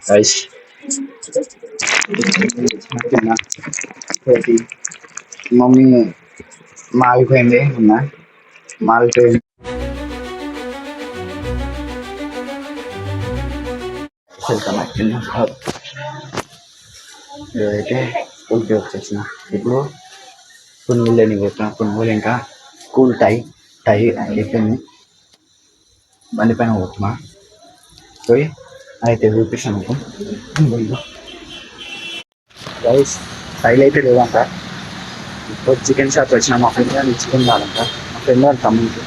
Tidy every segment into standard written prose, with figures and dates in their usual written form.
Guys mummy మాలిపోయింది ఉన్నా మాలిపోయింది. అయితే స్కూల్కి వచ్చేసిన ఇప్పుడు పునుగులు పోతున్నా. పునుగులు ఇంకా స్కూల్ టై అయిపోయింది. బండి పైన పోతున్నా. పోయి అయితే చూపిస్తాను మీకు. రైస్ స్టైల్ అయితే లేదంట. ఇప్పుడు చికెన్ షాప్ వచ్చిన మా ఫ్రెండ్ గారిని చికెన్ కావాలంట. మా ఫ్రెండ్ గారు తమ్ముడికి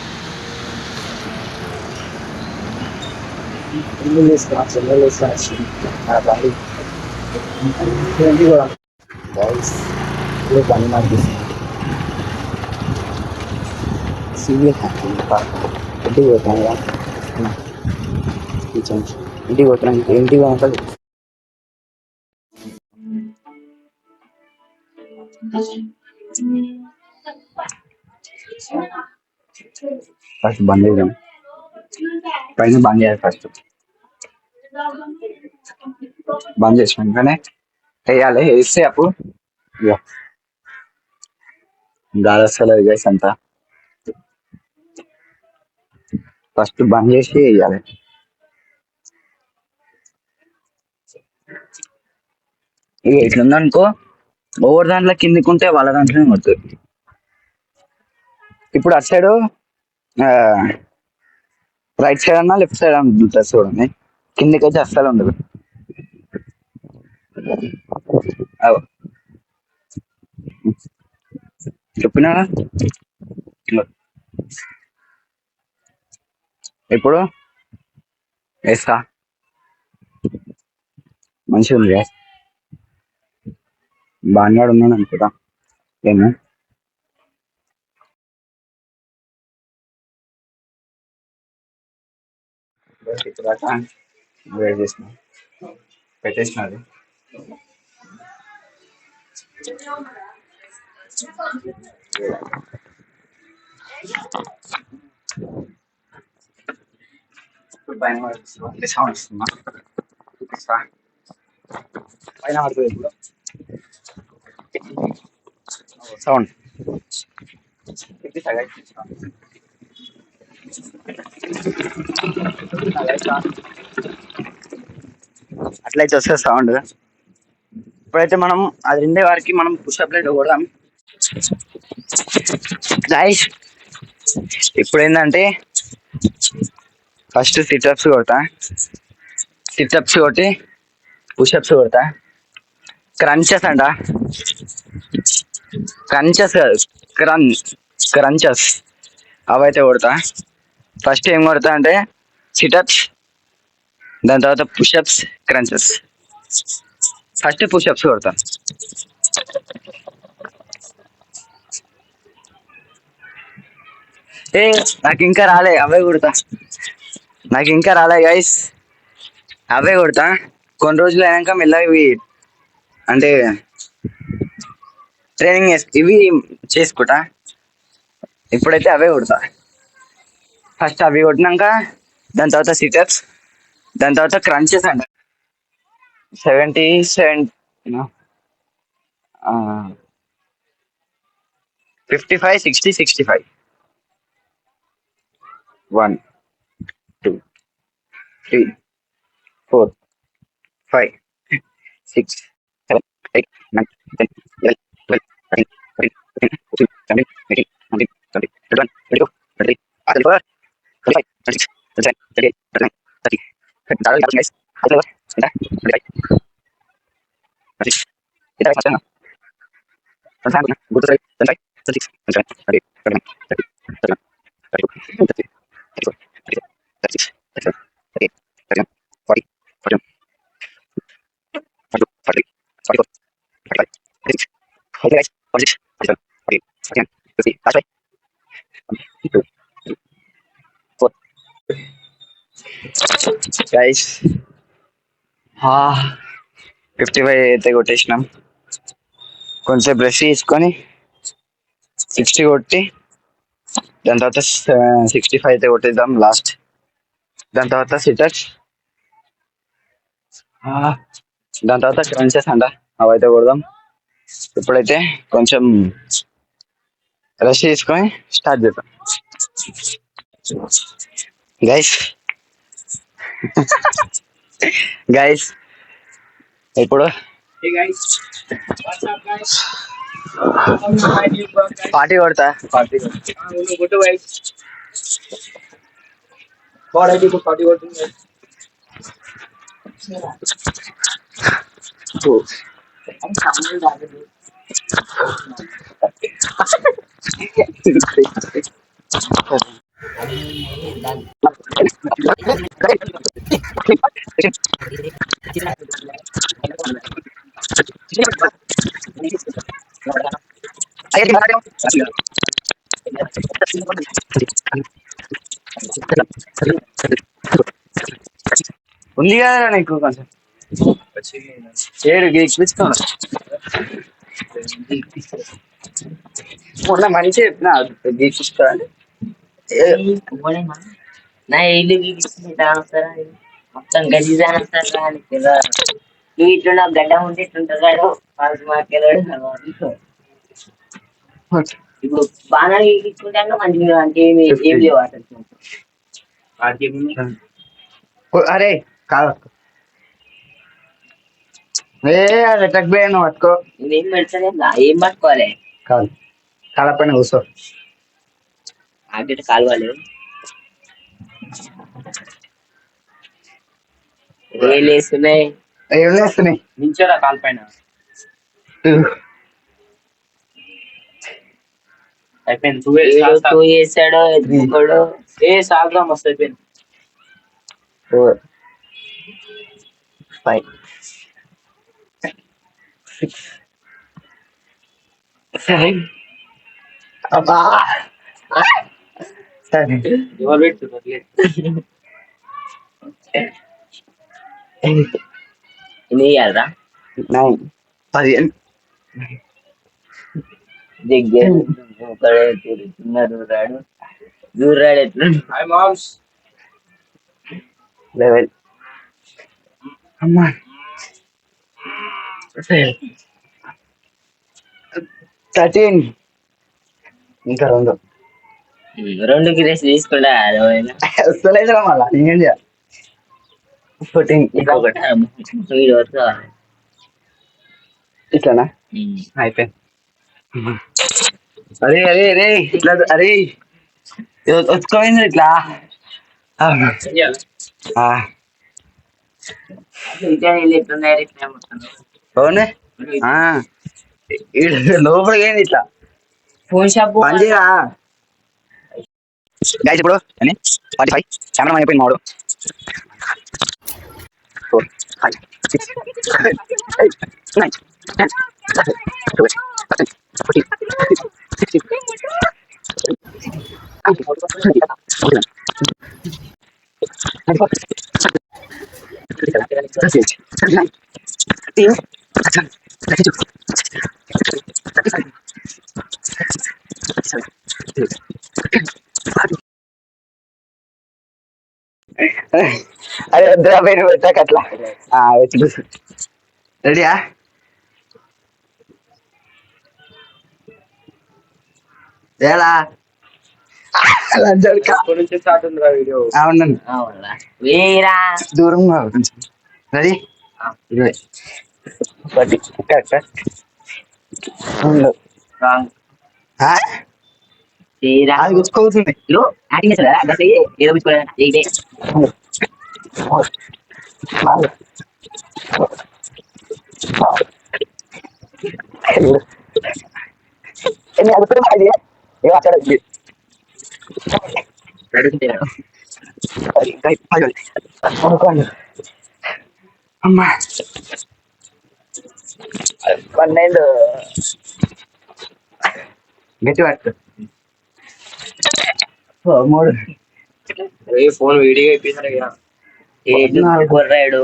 పునుగులు తీసుకున్నా. చెల్లెలు తీసుకొని వచ్చింది నా బండి కూడా. రైస్ బండి నాకు తీసుకున్నాను. సీరియస్ ఇంటికి పోతున్నాను కదా ఇంటికి పోతున్నాను. ఇంటికి పోతాను. ఫస్ట్ బంద్ చేద్దాం. పైన బంద్ చేయాలి. ఫస్ట్ బంద్ చేసినాకనే వేయాలి. వేస్తే అప్పుడు గాలి వస్తలేదు గైస్ అంతా. ఫస్ట్ బంద్ చేసి వేయాలి. ఇక ఇట్లుందనుకో ఓవర్ దాంట్లో కిందికుంటే వాళ్ళ దాంట్లోనే పడుతుంది. ఇప్పుడు అటు సైడు రైట్ సైడ్ అన్నా లెఫ్ట్ సైడ్ అన్నా ఉంటుంది చూడండి. కిందికైతే అస్సలు ఉండదు. చెప్పినా ఇప్పుడు వేస్తా. మంచిగా ఉంది. బాగా ఉన్నాను అనుకుంటా. ఏమో వేడి చేసిన పెట్టేసినది. పైన సౌండ్ ఇస్తున్నా. చూపిస్తా పైన పడుతుంది. ఇప్పుడు సౌండ్ అట్లయితే వస్తుంది సౌండ్. ఇప్పుడైతే మనం అది రెండే వారికి మనం పుషప్ లైట్ కొడదాం. గైస్ ఇప్పుడు ఏంటంటే ఫస్ట్ సిటప్స్ కొడతా. సిటప్స్ కొట్టి పుషప్స్ కొడతా. క్రంచెస్ అంట. క్రంచెస్ క్రంచెస్ అవైతే కొడతా. ఫస్ట్ ఏం కొడతా అంటే సిటప్స్, దాని తర్వాత పుషప్స్, క్రంచెస్. ఫస్ట్ పుషప్స్ కొడతా. నాకు ఇంకా రాలే, అవే కొడతా. నాకు ఇంకా రాలే గైస్, అవే కొడతా. కొన్ని రోజులు అయినాక మెల్లగా ఇవి అంటే ట్రైనింగ్ ఇవి చేసుకుంటా. ఇప్పుడైతే అవే కొడతా. ఫస్ట్ అవి కొట్టినాక దాని తర్వాత సిటప్స్, దాని తర్వాత క్రంచెస్ అంట. 77 55 60 65 1 2 3 4 5 6 7 8 9 10 11 12 13 14 15 16 17 18 19 20 21 22 23 24 25 26 27 28 29 30 guys. Guys, 55 అయితే కొట్టేసినాం. కొంచెం బ్రష్ తీసుకొని 60 కొట్టి దాని తర్వాత 65 అయితే కొట్టేద్దాం లాస్ట్. దాని తర్వాత సిటర్స్, దాని తర్వాత క్రంచెస్ అంట అవైతే కొడదాం. ఇప్పుడైతే కొంచెం రెస్ట్ తీసుకొని స్టార్ట్ చేద్దాం గైస్. గైస్ ఇప్పుడు పార్టీ కొడతా. పార్టీ కొడుతుంది. ఉంది కదా నీకు కొంచెం ఏడు గీక్కించుకో. మొన్న మంచి చెప్పిన గీక్కించుకోవాలి. నా ఇల్లు మొత్తం గలీజా నువ్వు ఇట్లున్నా గడ్డ ఉంటే ఇట్లుంటాడు ఇప్పుడు బాగా తీసుకుంటాను మంచిగా అంటే ఏం లేవు అసలు. అరే కాదు ఎట్టకు పోయాను పట్టుకో. నేనేం పెడతానే ఏం పట్టుకోవాలి. కాదు కాళ్ళ పైన కూర్చో. ఆగిట కాలువాలి ఏం లేస్తున్నాయి. ఏం లేస్తున్నాయి నించోరా కాలు పైన. అయిపోయింది. టూ చేసాడు ఎత్తుకోడు. సాగుదా మస్తు అయిపోయింది. 4 5 6 7 అబ్బా సరే ఎవరు పెడుతున్నారు ఎన్ని ఇయ్యాలరా? 9 10 దగ్గర తిరుగుతున్నారు. రాడు దూరాడు ఎట్లా 11 అమ్మా 13 ఇంకా 2 రెండుకి రెస్ట్ తీసుకుంటా వస్తలేదురా మళ్ళా ఇంకేం చేయాలి. 14 ఇట్లానా అయిపోయింది. అరే అరే అరే ఇట్లా అరే వచ్చుకోయింది ఇట్లా. అవునే లోపలికి ఏంది ఇట్లా ఫోన్ షాప్ పనిచేయరా గైస్. ఇప్పుడు 45 కెమెరా అయిపోయింది మాడు. 4 5 6 7 8 9 10 11 12 13 14 అదే వద్దురా పైన పెట్టాక అట్లా రెడీయా? ఎలా అవునండి దూరంగా రెడీ 20 అది గుచ్చుకోవుతుంది. అమ్మా 12 గట్టి పట్టు. 3 ఫోన్ వీడియో అయిపోయింది. కొర్రాడు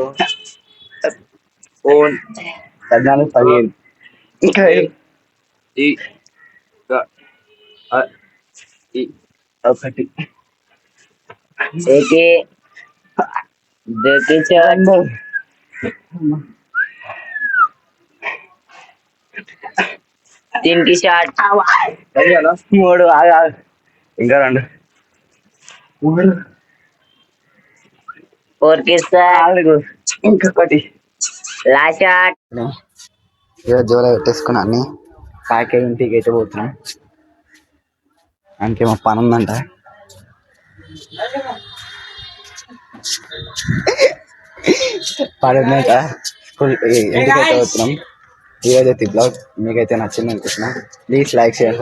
ఫోన్ 14 15 ఇంకా ఒకటి देखी దీనికి షార్ట్ 3 ఆగు ఆగు. ఇంకా 2 3 4 కి 4 ఇంకొకటి. Last shot. ఇక జోలో పెట్టేసుకున్నా అన్ని ప్యాకేజ్ ఇంటికి అయితే పోతున్నాం. ఆయనకేమో పని ఉందంట. పని ఉందంట. ఇంటికైతే పోతున్నాం. ఈరోజైతే బ్లాగ్ మీకైతే నచ్చింది అనుకుంటున్నా. Please like share.